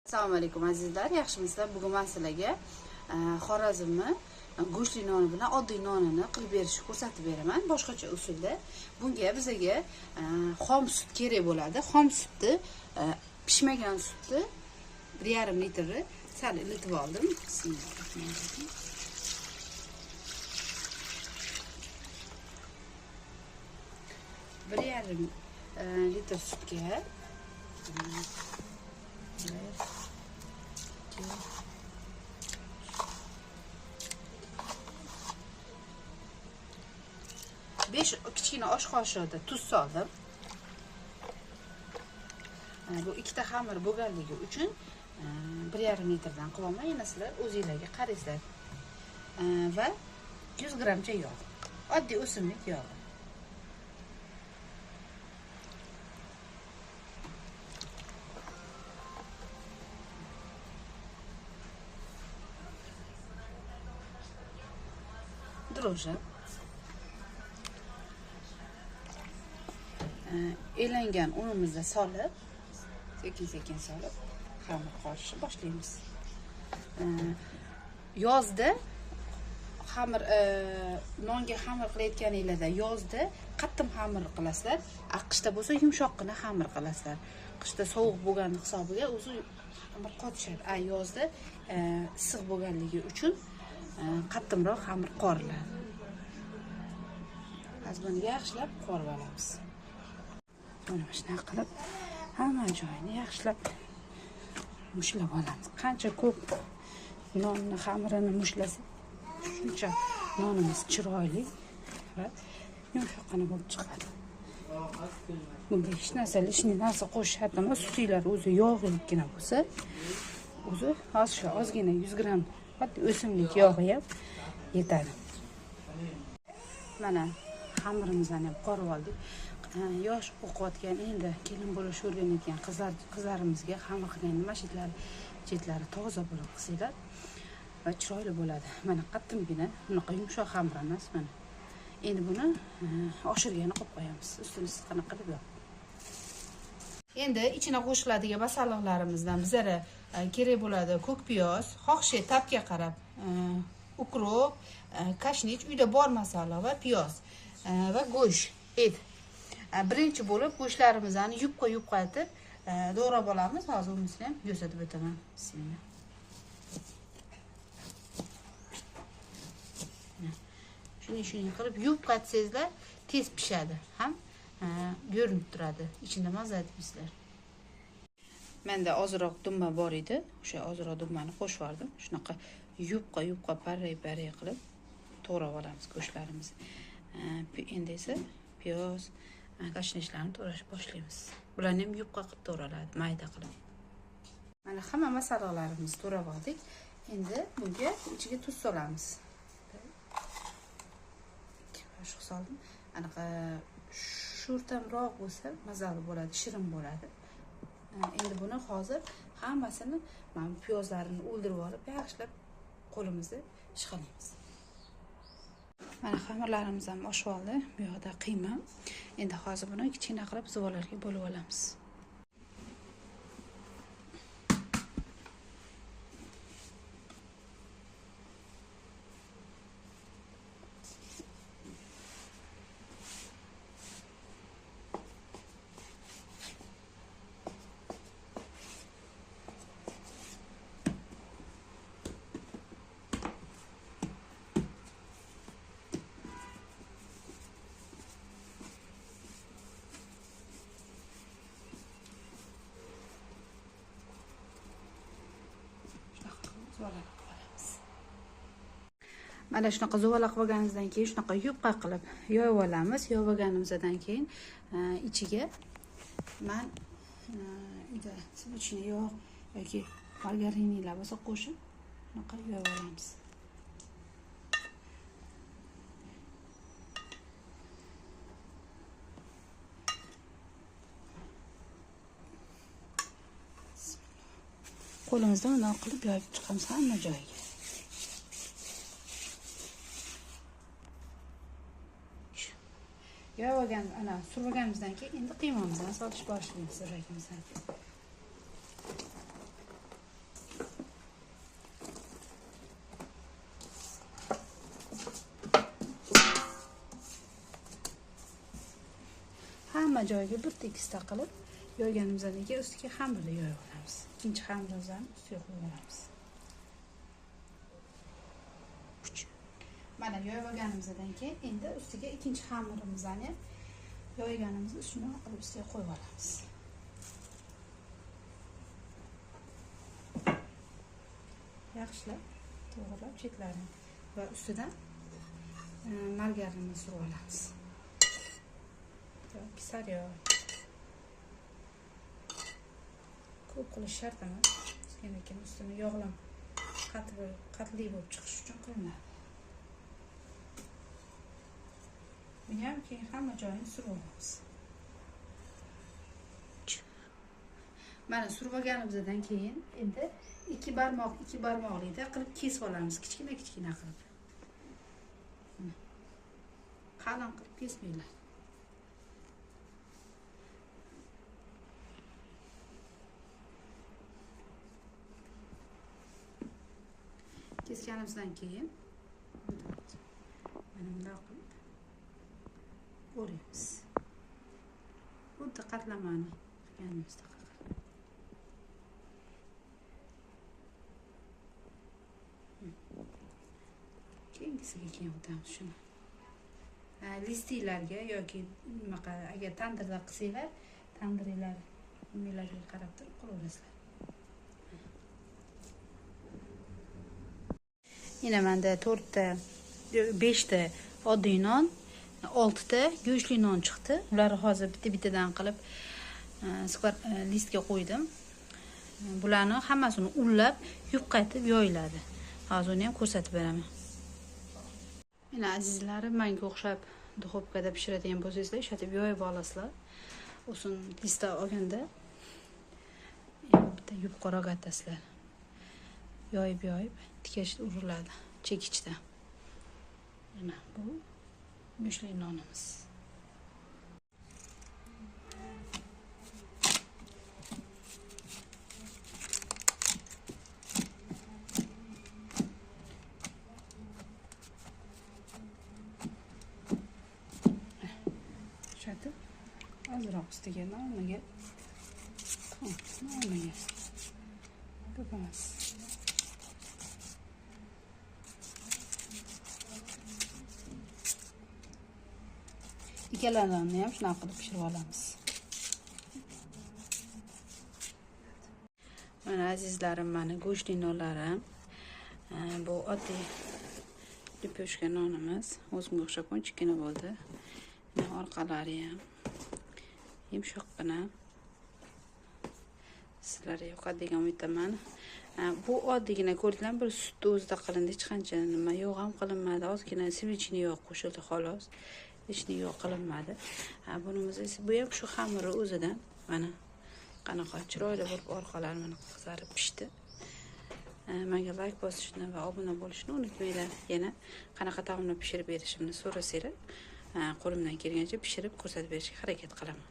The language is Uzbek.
Assalomu alaykum azizlar, yaxshimisizlar? Bugun men sizlarga Xorazmni go'shtli noni bilan oddiy nonini qilib berishni ko'rsatib beraman, boshqacha usulda. Bunga bizga xom sut kerak bo'ladi. Xom sutni, pishmagan sutni 1,5 litr sal ilitib oldim. Bismillahirrohmanirrohim. Bir yarım litr sutga 5 kichkina osh qoshiqda tuz soldim. Bu ikkita xamir bo'lganligi uchun 1,5 litrdan qilaman. Yana sizlar o'zingizlarga qaraysizlar. Va 100 gramcha yog'. Oddiy o'simlik yog'i. Dro'ja. Elangan unimizni solib, sekin-sekin solib, xamir qo'shishni boshlaymiz. Yozda xamir nonga xamir qilayotganingizda yozda qattiq xamir qilasizlar, qishda bo'lsa yumshoqqina xamir qilasizlar. Qishda sovuq bo'lgani hisobiga o'zi xamir qotishadi. Yozda issiq bo'lganligi uchun qattiqroq xamir qoriladi. Hozir buni yaxshilab qorib olamiz. Mana shunday qilib hamma joyini yaxshilab mushlab olamiz. Qancha ko'p nonni xamirini mushlasak, shuncha nonimiz chiroyli va yumshoqqina bo'lib chiqadi. Bunga hech narsa qo'shishadi emas. Sutinglar o'zi yog'likkina bo'lsa, o'zi ozgina 100 gram o'simlik yog'i ham yetadi. Mana xamirimizni ham qorib oldik. Yosh o'qiyotgan, endi kelin bo'lish o'rganayotgan qizlarimizga xamir qilganda mana chetlari toza bo'lib qilsanglar va chiroyli bo'ladi. Mana qattimgina, bunaqa yumshoq xamir emas mana. Endi buni oshirgani qo'yib qo'yamiz. Ustini siqqina qilib yo'q. Endi ichine qo'shiladigan masalliqlarimizdan bizlara kerak bo'ladi ko'k piyoz, xohish ta'bga qarab, ukrop, kashnich, uyda bor masala va piyoz va go'sht, et. Birinchi bo'lib go'shtlarimizni yupqa etib to'g'rab olamiz. Hozir unisini ham ko'rsatib o'taman. Bismillah. Shuni qilib yupqa etsangizlar tez pishadi, ham ko'rinib turadi. Ichida mazza etibsizlar. Menda ozroq dumma bor edi. O'sha ozroq dummani qo'shib yubordim. Shunaqa yupqa parray qilib to'g'rab olamiz go'shtlarimizni. Endi esa piyoz, kashnishlarni to'g'rashni boshlaymiz. Bularni ham yupqa qilib to'g'raladi, mayda qilib. Mana hamma masalliqlarimizni to'g'rab oldik. Endi bunga ichiga tuz solamiz. Qoshiq soldim. Anaqa sho'rtamroq bo'lsa mazali bo'ladi, shirin bo'ladi. Endi buni hozir hammasini mana piyozlarini o'ldirib olib, yaxshilab qo'limizni ishqalaymiz. Mana xamirlarimiz ham oshib oldi. Bu yoqda qiyma. Endi hozir buni kichkina qilib zuvalarga bo'lib olamiz. Mana shunaqa zuvalaq bo'lganimizdan keyin shunaqa yupqa qilib yoyib olamiz. Yoyib olganimizdan keyin ichiga men uyda sibirchini yog' yoki margarinlar bo'lsa qo'shib shunaqa yoyib olamiz. Qo'limizda bunday qilib yoyib chiqamiz hamma joyiga. Yoygan ana surganimizdan keyin endi qiymamizdan solish boshlaymiz rakimizni. joyiga bitta ikkita qilib yoyganimizdan keyin ustiga xamirni yoyib olamiz. Ikkinchi xamirimizni ustiga qo'yib olamiz. Mana yoyib olganimizdan keyin endi ustiga ikkinchi xamirimizni yoyganimizni shuni qilib ustiga qo'yib olamiz. Yaxshilab to'g'rilab chetlarini va ustidan margarinni surib olamiz. Pisar yog'. Ko'p qilish shart emas. Lekin ustini yog'lam qatli bo'lib chiqish uchun qilinadi. Buni ham keyin hamma joyini surib olamiz. Mana surib olganimizdan keyin endi ikki barmoqlikda qilib kesib olamiz, kichkina qilib. Qalin qilib kesmanglar. Kesganimizdan keyin mana bunday qilib o'raymiz. Xuddi qatlamani qilganimizda. Keyingisiga keyin o'tamiz shuni. Listlarga yoki nimaqa agar tandirda qilsanglar, tandiringlar nimalarga qarab turib qilaverasizlar. Yana menda 4 ta, 5 ta oddiy non, 6 ta go'shtli non chiqdi. Ularni hozir bitta-bittadan qilib listga qo'ydim. Bularni hammasini unlab, yupqatib yoyiladi. Hozir uni ham ko'rsatib beraman. Mana azizlarim, menga o'xshab duxovkada pishiradigan bo'lsangizlar, ishlatib yoyib olasizlar. O'sin listda olganda bitta yupqa rogatasizlar. Yoyib tikash uriladi chekichda. Mana bu go'shtli nonimiz. Shatib ozroq ustiga noniga ko'p emas. Ikkalarini ham shunaqa qilib pishirib olamiz. Mana azizlarim, mana go'shtli nonlarim. Bu oddiy liposhka nonimiz. O'zimga o'xshab kichkina bo'ldi. Orqalari ham yumshoqqina. Sizlarga yoqadi degan umiddaman. Bu oddiygina ko'rdinglar, bir sutni o'zida qilindi, hech qancha nima yo'q ham qilinmadi. Ozgina svichini yo'q qo'shildi xolos. Hech nima yo'q qilinmadi. Bunimiz esa bu ham shu xamiri o'zidan mana qanaqa chiroyli bo'lib orqalari mana qizarib pishdi. Menga like bosishni va obuna bo'lishni unutmanglar. Yana qanaqa taomlar pishirib berishimni so'rasanglar, qo'limdan kelgancha pishirib ko'rsatib berishga harakat qilaman.